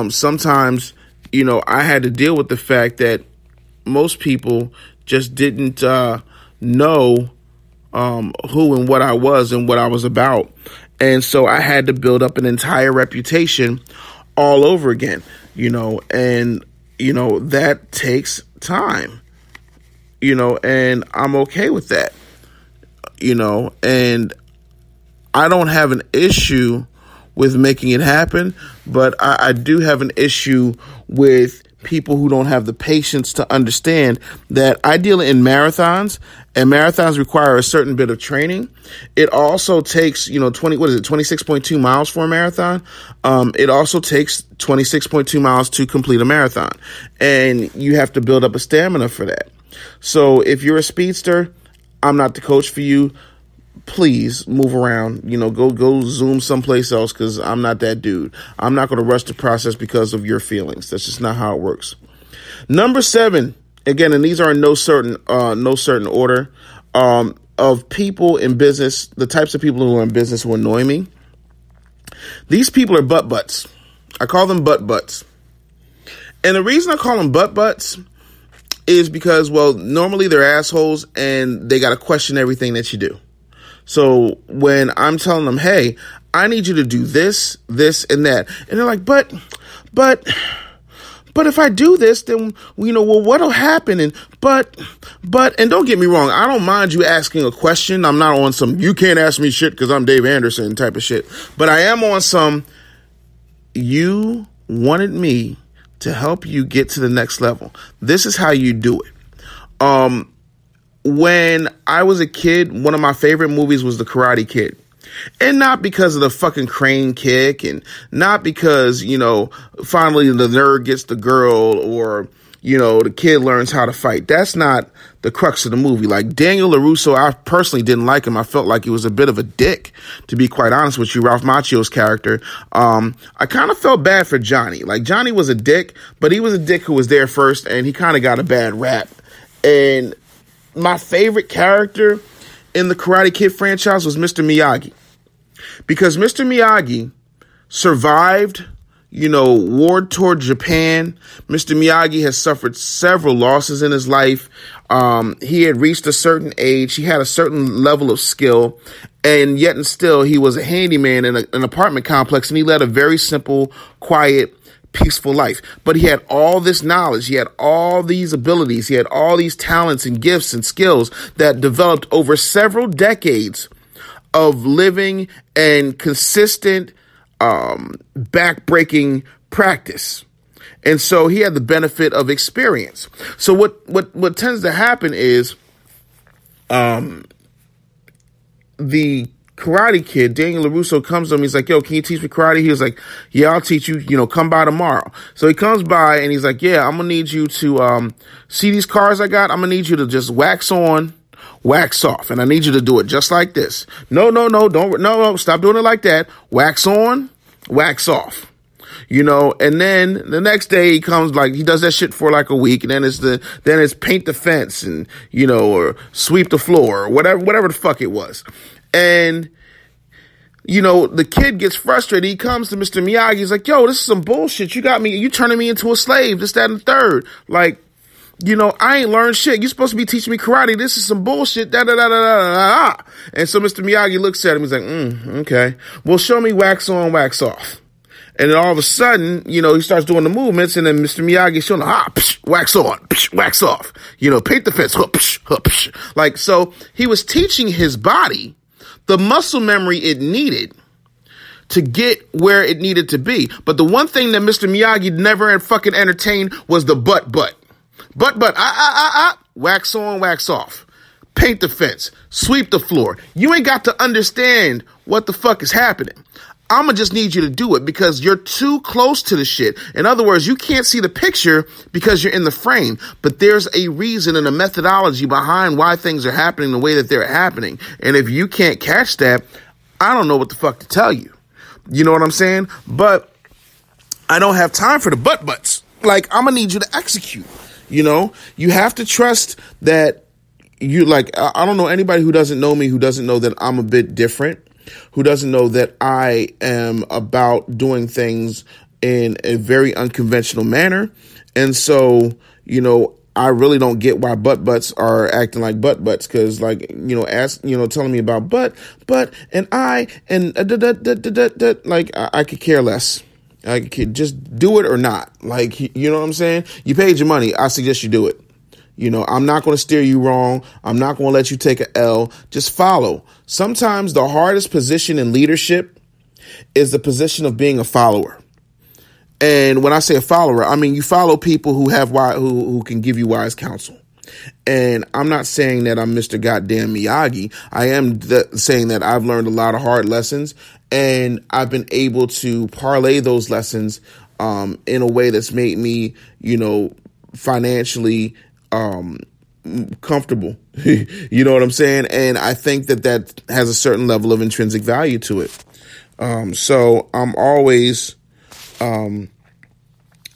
sometimes, I had to deal with the fact that most people just didn't know who and what I was and what I was about. And so I had to build up an entire reputation all over again, and, that takes time, and I'm okay with that, and I don't have an issue with making it happen, but I do have an issue with people who don't have the patience to understand that I deal in marathons, and marathons require a certain bit of training. It also takes, 26.2 miles for a marathon. It also takes 26.2 miles to complete a marathon, and you have to build up a stamina for that. So if you're a speedster, I'm not the coach for you. Please move around, go Zoom someplace else, because I'm not that dude. I'm not going to rush the process because of your feelings. That's just not how it works. Number 7, again, and these are in no certain order, of people in business, the types of people who are in business who annoy me. These people are butt butts. I call them butt butts. And the reason I call them butt butts is because, well, normally they're assholes and they got to question everything that you do. So when I'm telling them, hey, I need you to do this, this, and that, and they're like, but if I do this, then, what'll happen? And, and don't get me wrong, I don't mind you asking a question. I'm not on some, you can't ask me shit because I'm Dave Anderson type of shit. But I am on some, you wanted me to help you get to the next level. This is how you do it. When I was a kid, one of my favorite movies was The Karate Kid. And not because of the fucking crane kick, and not because, finally the nerd gets the girl, or, the kid learns how to fight. That's not the crux of the movie. Like Daniel LaRusso, I personally didn't like him. I felt like he was a bit of a dick, to be quite honest with you. Ralph Macchio's character. I kind of felt bad for Johnny. Like Johnny was a dick, but he was a dick who was there first, and he kind of got a bad rap. And my favorite character in the Karate Kid franchise was Mr. Miyagi, because Mr. Miyagi survived, war toward Japan. Mr. Miyagi has suffered several losses in his life. He had reached a certain age. He had a certain level of skill, and yet and still he was a handyman in an apartment complex, and he led a very simple, quiet, peaceful life. But he had all this knowledge. He had all these abilities. He had all these talents and gifts and skills that developed over several decades of living and consistent, back-breaking practice. And so he had the benefit of experience. So what tends to happen is, the Karate Kid, Daniel LaRusso, comes to him. He's like, yo, can you teach me karate? He was like, yeah, I'll teach you, come by tomorrow. So he comes by and he's like, yeah, I'm going to need you to, see these cars I got? I'm going to need you to just wax on, wax off. And I need you to do it just like this. No, stop doing it like that. Wax on, wax off. And then the next day he comes, like, he does that shit for like a week, and then it's paint the fence and, or sweep the floor or whatever the fuck it was. And, the kid gets frustrated. He comes to Mr. Miyagi. He's like, yo, this is some bullshit. You turning me into a slave, this, that, and the third. Like, I ain't learned shit. You're supposed to be teaching me karate. This is some bullshit. Da, da, da, da, da, da. And so Mr. Miyagi looks at him. He's like, okay. Well, show me wax on, wax off. And then all of a sudden, he starts doing the movements, and then Mr. Miyagi's showing wax on, wax off, paint the fence, like, so he was teaching his body the muscle memory it needed to get where it needed to be. But the one thing that Mr. Miyagi never had fucking entertained was the butt, wax on, wax off, paint the fence, sweep the floor. You ain't got to understand what the fuck is happening. I'm going to just need you to do it because you're too close to the shit. In other words, you can't see the picture because you're in the frame, but there's a reason and a methodology behind why things are happening the way that they're happening. And if you can't catch that, I don't know what the fuck to tell you. You know what I'm saying? But I don't have time for the butts. Like, I'm going to need you to execute. You have to trust that I don't know anybody who doesn't know me, who doesn't know that I'm a bit different, who doesn't know that I am about doing things in a very unconventional manner. And so, I really don't get why butts are acting like butts. Cause telling me about butt and I, and like, I could care less. I could just do it or not. Like, you know what I'm saying? You paid your money. I suggest you do it. I'm not going to steer you wrong. I'm not going to let you take a L. Just follow. Sometimes the hardest position in leadership is the position of being a follower. And when I say a follower, I mean you follow people who can give you wise counsel. And I'm not saying that I'm Mr. Goddamn Miyagi. I am saying that I've learned a lot of hard lessons, and I've been able to parlay those lessons in a way that's made me, financially comfortable. You know what I'm saying? And I think that has a certain level of intrinsic value to it. So I'm always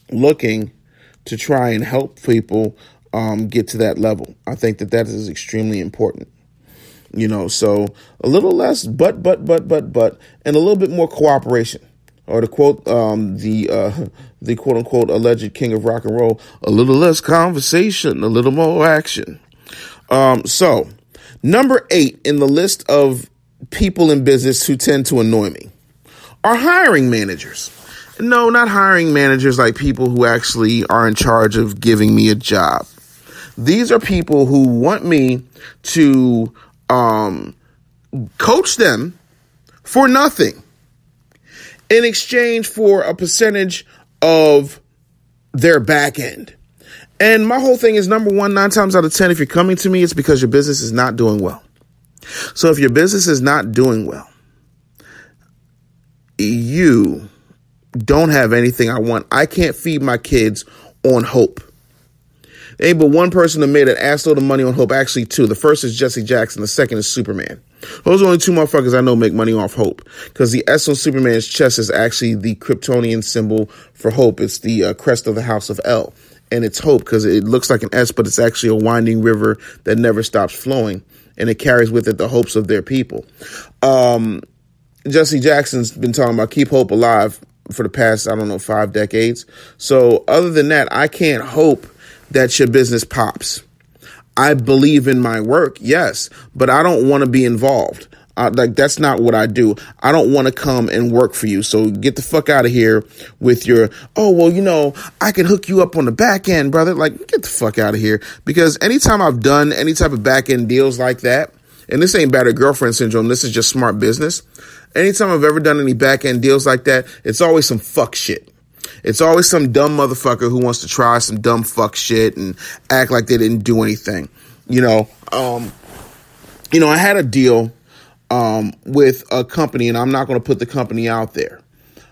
looking to try and help people get to that level. I think that is extremely important. So a little less but, and a little bit more cooperation. Or to quote the quote unquote alleged king of rock and roll, a little less conversation, a little more action. So number 8 in the list of people in business who tend to annoy me are hiring managers. No, not hiring managers like people who actually are in charge of giving me a job. These are people who want me to coach them for nothing in exchange for a percentage of their back end. And my whole thing is, number one, 9 times out of 10, if you're coming to me, it's because your business is not doing well. So if your business is not doing well, you don't have anything I want. I can't feed my kids on hope. There ain't but one person that made an assload of money on hope. Actually, 2. The first is Jesse Jackson. The second is Superman. Those are only 2 motherfuckers I know make money off hope. Because the S on Superman's chest is actually the Kryptonian symbol for hope. It's the crest of the House of El. And it's hope because it looks like an S, but it's actually a winding river that never stops flowing. And it carries with it the hopes of their people. Jesse Jackson's been talking about keep hope alive for the past, 5 decades. So other than that, I can't hope that your business pops. I believe in my work, yes, but I don't want to be involved. Like, that's not what I do. I don't want to come and work for you. So get the fuck out of here with your, oh, well, I can hook you up on the back end, brother. Like, get the fuck out of here. Because anytime I've done any type of back end deals like that, and this ain't battered girlfriend syndrome, this is just smart business. Anytime I've ever done any back end deals like that, it's always some fuck shit. It's always some dumb motherfucker who wants to try some dumb fuck shit and act like they didn't do anything. I had a deal with a company, and I'm not going to put the company out there,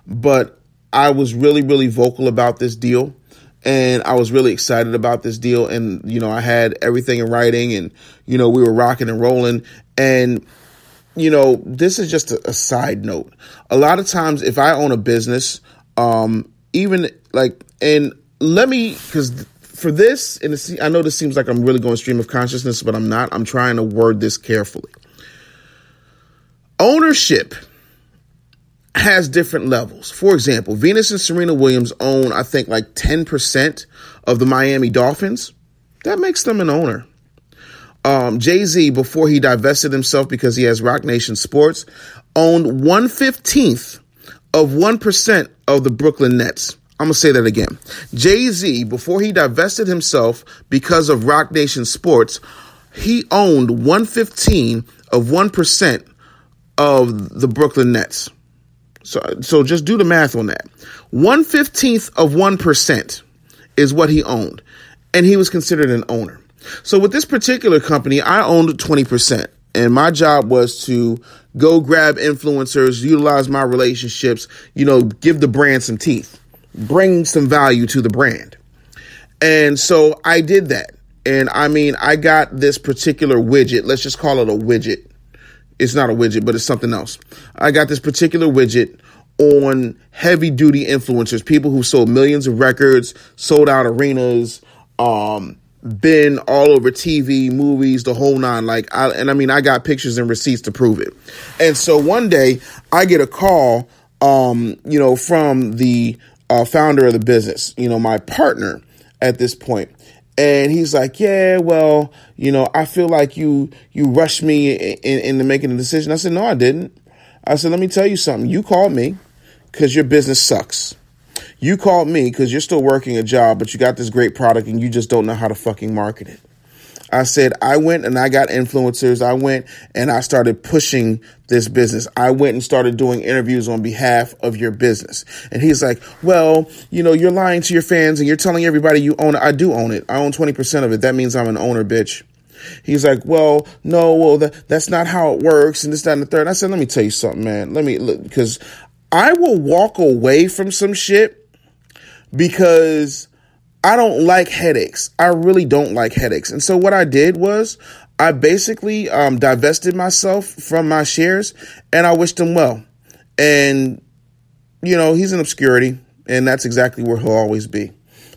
but I was really, really vocal about this deal, and I was really excited about this deal. And, I had everything in writing, and, we were rocking and rolling. And, this is just a side note. A lot of times if I own a business, because for this, and I know this seems like I'm really going stream of consciousness, but I'm not. I'm trying to word this carefully. Ownership has different levels. For example, Venus and Serena Williams own, I think, like 10% of the Miami Dolphins. That makes them an owner. Jay-Z, before he divested himself because he has Roc Nation Sports, owned 1/15 of 1% of the Brooklyn Nets. I'm going to say that again. Jay-Z, before he divested himself because of Roc Nation Sports, he owned 1/15 of 1% of the Brooklyn Nets. So just do the math on that. 1/15 of 1% is what he owned, and he was considered an owner. So with this particular company, I owned 20%, and my job was to go grab influencers, utilize my relationships, give the brand some teeth, bring some value to the brand. And so I did that. And I got this particular widget. Let's just call it a widget. It's not a widget, but it's something else. I got this particular widget on heavy duty influencers, people who sold millions of records, sold out arenas, been all over TV, movies, the whole nine. I got pictures and receipts to prove it. And so one day I get a call, from the founder of the business, my partner at this point. And he's like, yeah, well, I feel like you rushed me into making a decision. I said, no, I didn't. I said, let me tell you something. You called me because your business sucks. You called me because you're still working a job, but you got this great product and you just don't know how to fucking market it. I said, I went and I got influencers. I went and I started pushing this business. I went and started doing interviews on behalf of your business. And he's like, well, you're lying to your fans and you're telling everybody you own it. I do own it. I own 20% of it. That means I'm an owner, bitch. He's like, well, no, that's not how it works. And this, that, and the third. And I said, let me tell you something, man. Because I will walk away from some shit because I don't like headaches. I really don't like headaches. And so what I did was I basically divested myself from my shares, and I wished him well. And, he's in obscurity, and that's exactly where he'll always be.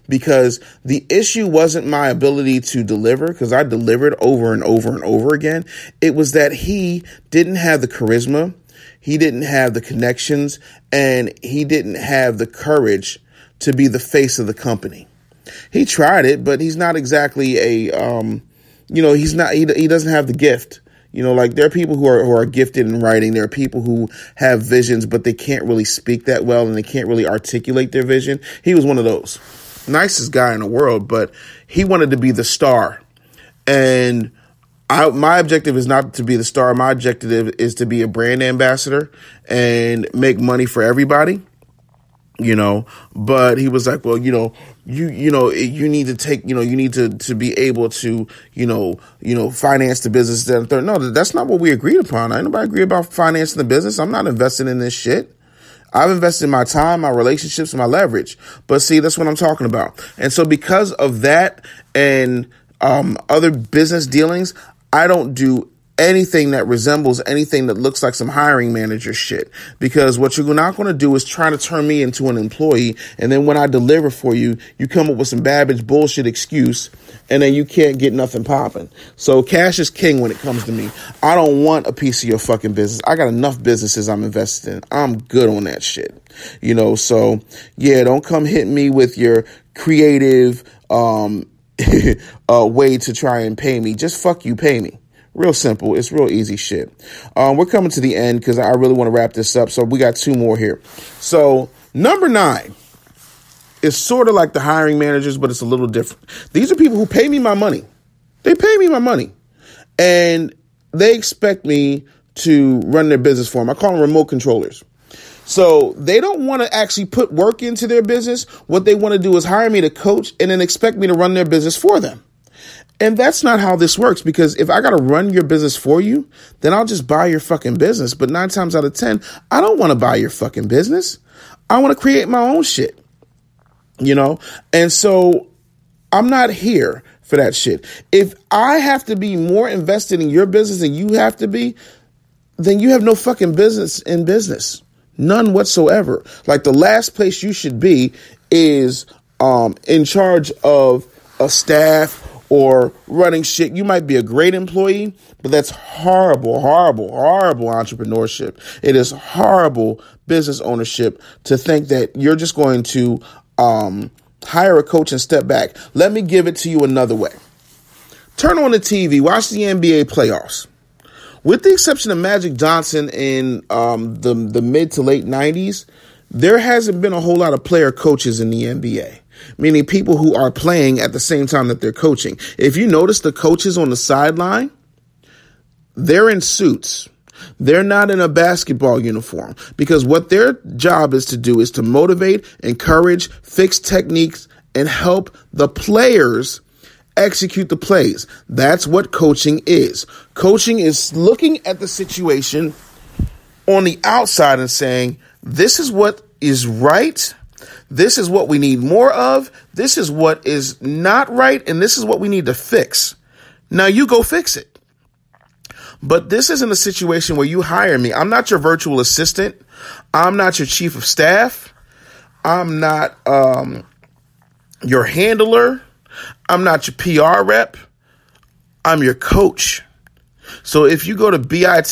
Because the issue wasn't my ability to deliver, because I delivered over and over and over again. It was that he didn't have the charisma, he didn't have the connections, and he didn't have the courage to be the face of the company. He tried it, but he's not exactly he doesn't have the gift. There are people who are gifted in writing. There are people who have visions, but they can't really speak that well and they can't really articulate their vision. He was one of those. Nicest guy in the world, but he wanted to be the star. And my objective is not to be the star. My objective is to be a brand ambassador and make money for everybody. But he was like, well, you need to take, you need to be able to, finance the business. That and third. No, that's not what we agreed upon. Ain't nobody agree about financing the business. I'm not investing in this shit. I've invested my time, my relationships, and my leverage. But see, that's what I'm talking about. And so because of that and other business dealings, I don't do anything that resembles anything that looks like some hiring manager shit. Because what you're not going to do is try to turn me into an employee. And then when I deliver for you, you come up with some babbage bullshit excuse and then you can't get nothing popping. So cash is king when it comes to me. I don't want a piece of your fucking business. I got enough businesses I'm invested in. I'm good on that shit. So yeah, don't come hit me with your creative, way to try and pay me. Just fuck you, pay me. Real simple. It's real easy shit. We're coming to the end because I really want to wrap this up. So we got 2 more here. So number 9 is sort of like the hiring managers, but it's a little different. These are people who pay me my money. They pay me my money. And they expect me to run their business for them. I call them remote controllers. So they don't want to actually put work into their business. What they want to do is hire me to coach and then expect me to run their business for them. And that's not how this works, because if I got to run your business for you, then I'll just buy your fucking business. But 9 times out of 10, I don't want to buy your fucking business. I want to create my own shit, And so I'm not here for that shit. If I have to be more invested in your business than you have to be, then you have no fucking business in business. None whatsoever. Like, the last place you should be is in charge of a staff or running shit. You might be a great employee, but that's horrible, horrible, horrible entrepreneurship. It is horrible business ownership to think that you're just going to hire a coach and step back. Let me give it to you another way. Turn on the TV, watch the NBA playoffs. With the exception of Magic Johnson in the mid to late 90s, there hasn't been a whole lot of player coaches in the NBA, meaning people who are playing at the same time that they're coaching. If you notice the coaches on the sideline, they're in suits. They're not in a basketball uniform, because what their job is to do is to motivate, encourage, fix techniques, and help the players execute the plays. That's what coaching is. Coaching is looking at the situation on the outside and saying, this is what is right. This is what we need more of. This is what is not right. And this is what we need to fix. Now you go fix it. But this isn't a situation where you hire me. I'm not your virtual assistant. I'm not your chief of staff. I'm not your handler. I'm not your PR rep. I'm your coach. So if you go to bit.ly/bully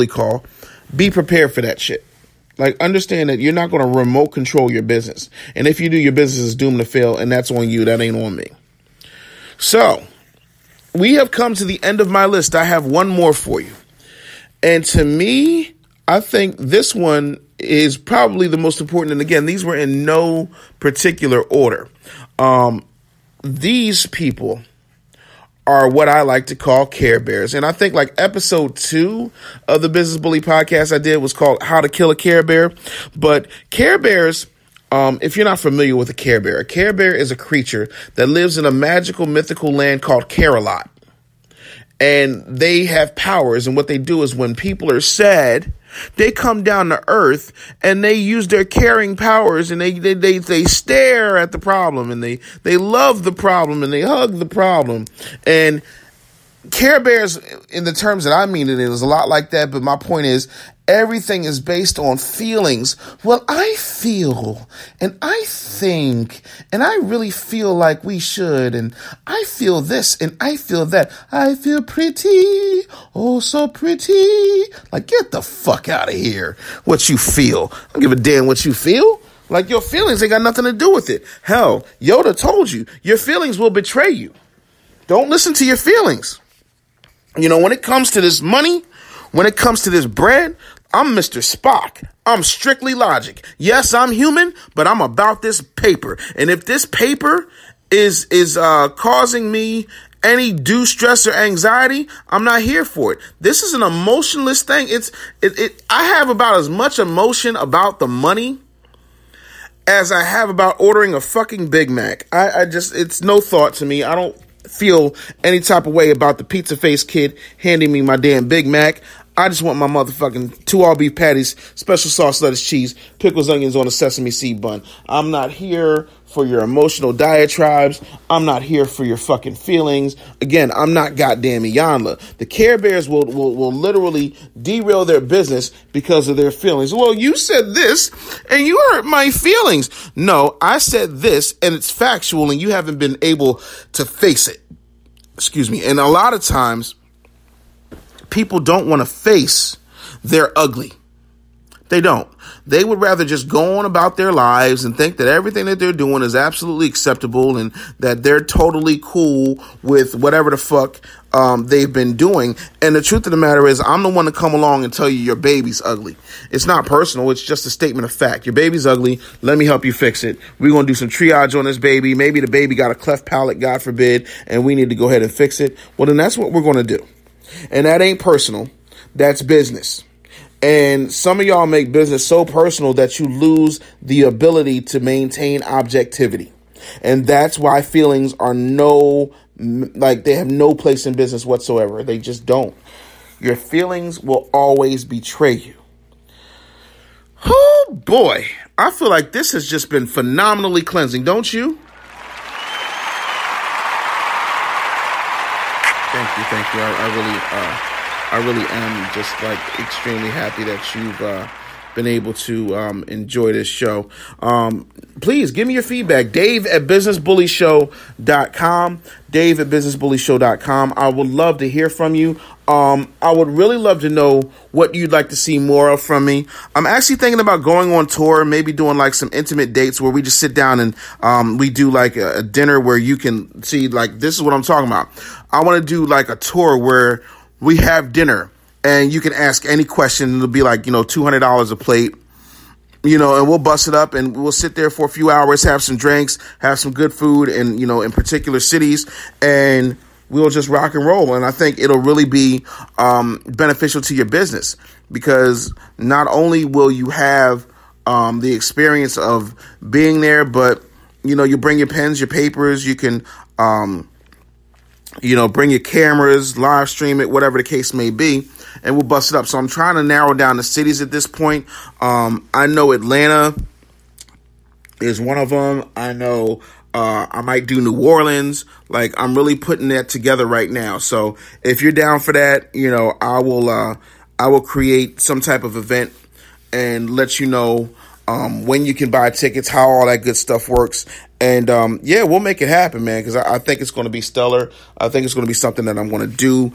call, be prepared for that shit. Like, understand that you're not going to remote control your business. And if you do, your business is doomed to fail, and that's on you. That ain't on me. So we have come to the end of my list. I have one more for you. And to me, I think this one is probably the most important. And again, these were in no particular order. These people are what I like to call Care Bears. And I think like episode 2 of the Business Bully podcast I did was called How to Kill a Care Bear. But Care Bears, if you're not familiar with a Care Bear is a creature that lives in a magical, mythical land called Care-a-Lot. And they have powers. And what they do is when people are sad, they come down to earth and they use their caring powers, and they stare at the problem, and they love the problem, and they hug the problem. And Care Bears, in the terms that I mean it, is a lot like that. But my point is, everything is based on feelings. Well, I feel, and I think, and I really feel like we should, and I feel this, and I feel that. I feel pretty, oh so pretty. Like, get the fuck out of here. What you feel. I don't give a damn what you feel. Like, your feelings ain't got nothing to do with it. Hell, Yoda told you, your feelings will betray you. Don't listen to your feelings. When it comes to this money, when it comes to this bread, I'm Mr. Spock. I'm strictly logic. Yes, I'm human, but I'm about this paper. And if this paper is causing me any due stress or anxiety, I'm not here for it. This is an emotionless thing. I have about as much emotion about the money as I have about ordering a fucking Big Mac. It's no thought to me. I don't feel any type of way about the pizza face kid handing me my damn Big Mac. I just want my motherfucking 2 all beef patties, special sauce, lettuce, cheese, pickles, onions on a sesame seed bun. I'm not here for your emotional diatribes. I'm not here for your fucking feelings. Again, I'm not goddamn Iyanla. The Care Bears will literally derail their business because of their feelings. Well, you said this and you hurt my feelings. No, I said this and it's factual and you haven't been able to face it. Excuse me. And a lot of times, people don't want to face their ugly. They don't. They would rather just go on about their lives and think that everything that they're doing is absolutely acceptable and that they're totally cool with whatever the fuck they've been doing. And the truth of the matter is, I'm the one to come along and tell you your baby's ugly. It's not personal. It's just a statement of fact. Your baby's ugly. Let me help you fix it. We're going to do some triage on this baby. Maybe the baby got a cleft palate, God forbid, and we need to go ahead and fix it. Well, then that's what we're going to do. And that ain't personal. That's business. And some of y'all make business so personal that you lose the ability to maintain objectivity. And that's why feelings are they have no place in business whatsoever. They just don't. Your feelings will always betray you. Oh boy, I feel like this has just been phenomenally cleansing, don't you? Thank you. I really am just like extremely happy that you've been able to enjoy this show. Please give me your feedback. Dave@businessbullyshow.com. Dave@businessbullyshow.com. I would love to hear from you. I would really love to know what you'd like to see more of from me. I'm actually thinking about going on tour, maybe doing like some intimate dates where we just sit down and we do like a dinner where you can see like, this is what I'm talking about. I want to do like a tour where we have dinner and you can ask any question. It'll be like, $200 a plate, and we'll bust it up and we'll sit there for a few hours, have some drinks, have some good food and, in particular cities, and we'll just rock and roll. And I think it'll really be beneficial to your business because not only will you have the experience of being there, but, you bring your pens, your papers, you can, bring your cameras, live stream it, whatever the case may be, and we'll bust it up. So I'm trying to narrow down the cities at this point. I know Atlanta is one of them. I know I might do New Orleans. Like, I'm really putting that together right now. So if you're down for that, I will create some type of event and let you know when you can buy tickets, how all that good stuff works. And, we'll make it happen, man, because I think it's going to be stellar. I think it's going to be something that I'm going to do,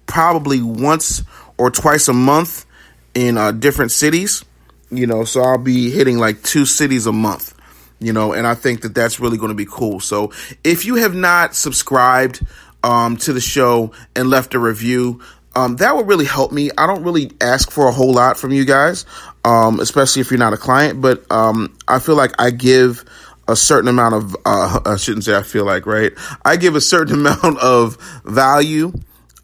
probably once or twice a month in different cities, so I'll be hitting like 2 cities a month, and I think that that's really going to be cool. So if you have not subscribed to the show and left a review, that would really help me. I don't really ask for a whole lot from you guys, especially if you're not a client, but I feel like I give a certain amount of, I shouldn't say I feel like, right? I give a certain amount of value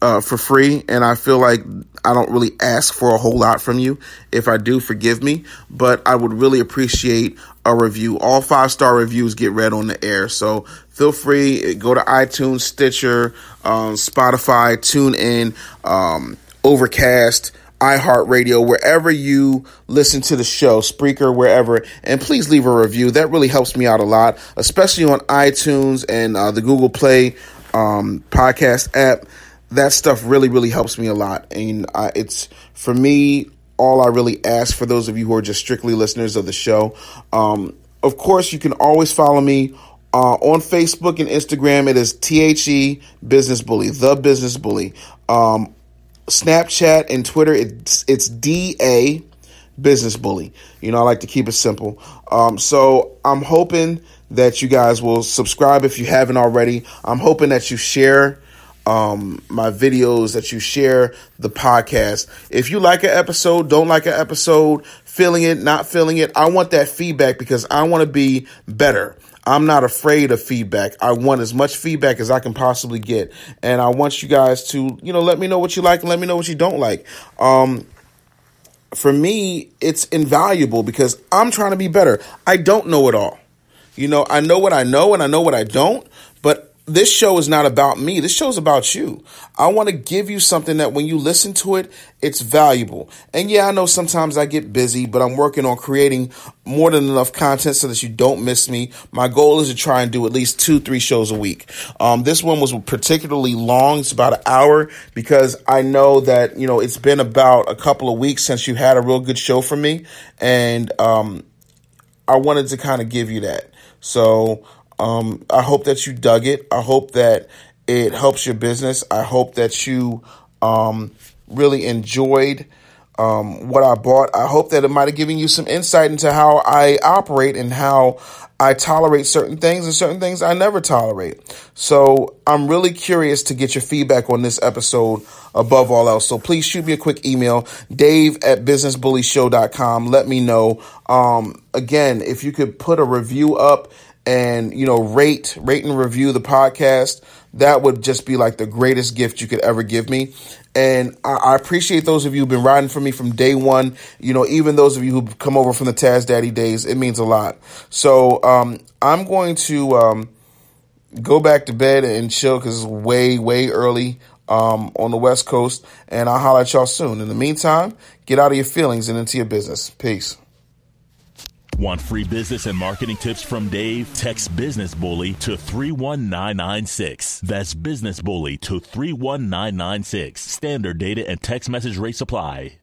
for free, and I feel like I don't really ask for a whole lot from you. If I do, forgive me, but I would really appreciate a review. All 5-star reviews get read on the air, so feel free, go to iTunes, Stitcher, Spotify, TuneIn, Overcast, iHeartRadio, wherever you listen to the show, Spreaker, wherever, and please leave a review. That really helps me out a lot, especially on iTunes and the Google Play podcast app. That stuff really, really helps me a lot. And it's, for me, all I really ask for those of you who are just strictly listeners of the show. Of course, you can always follow me on Facebook and Instagram. It is THE Business Bully, The Business Bully. Snapchat and Twitter, it's DA Business Bully. I like to keep it simple. So I'm hoping that you guys will subscribe if you haven't already. I'm hoping that you share my videos, that you share the podcast. If you like an episode, don't like an episode, feeling it, not feeling it, I want that feedback because I want to be better. I'm not afraid of feedback. I want as much feedback as I can possibly get. And I want you guys to, let me know what you like and let me know what you don't like. For me, it's invaluable because I'm trying to be better. I don't know it all. I know what I know and I know what I don't, but this show is not about me. This show is about you. I want to give you something that when you listen to it, it's valuable. And yeah, I know sometimes I get busy, but I'm working on creating more than enough content so that you don't miss me. My goal is to try and do at least 2-3 shows a week. This one was particularly long. It's about an hour because I know that, it's been about a couple of weeks since you had a real good show from me. And I wanted to kind of give you that. So I hope that you dug it. I hope that it helps your business. I hope that you really enjoyed what I bought. I hope that it might have given you some insight into how I operate and how I tolerate certain things and certain things I never tolerate. So I'm really curious to get your feedback on this episode above all else. So please shoot me a quick email, dave@businessbullyshow.com. Let me know. Again, if you could put a review up and, rate and review the podcast, that would just be like the greatest gift you could ever give me. And I appreciate those of you who've been riding for me from day one. Even those of you who've come over from the Taz Daddy days, it means a lot. So I'm going to go back to bed and chill because it's way, way early on the West Coast. And I'll holler at y'all soon. In the meantime, get out of your feelings and into your business. Peace. Want free business and marketing tips from Dave? Text Business Bully to 31996. That's Business Bully to 31996. Standard data and text message rates apply.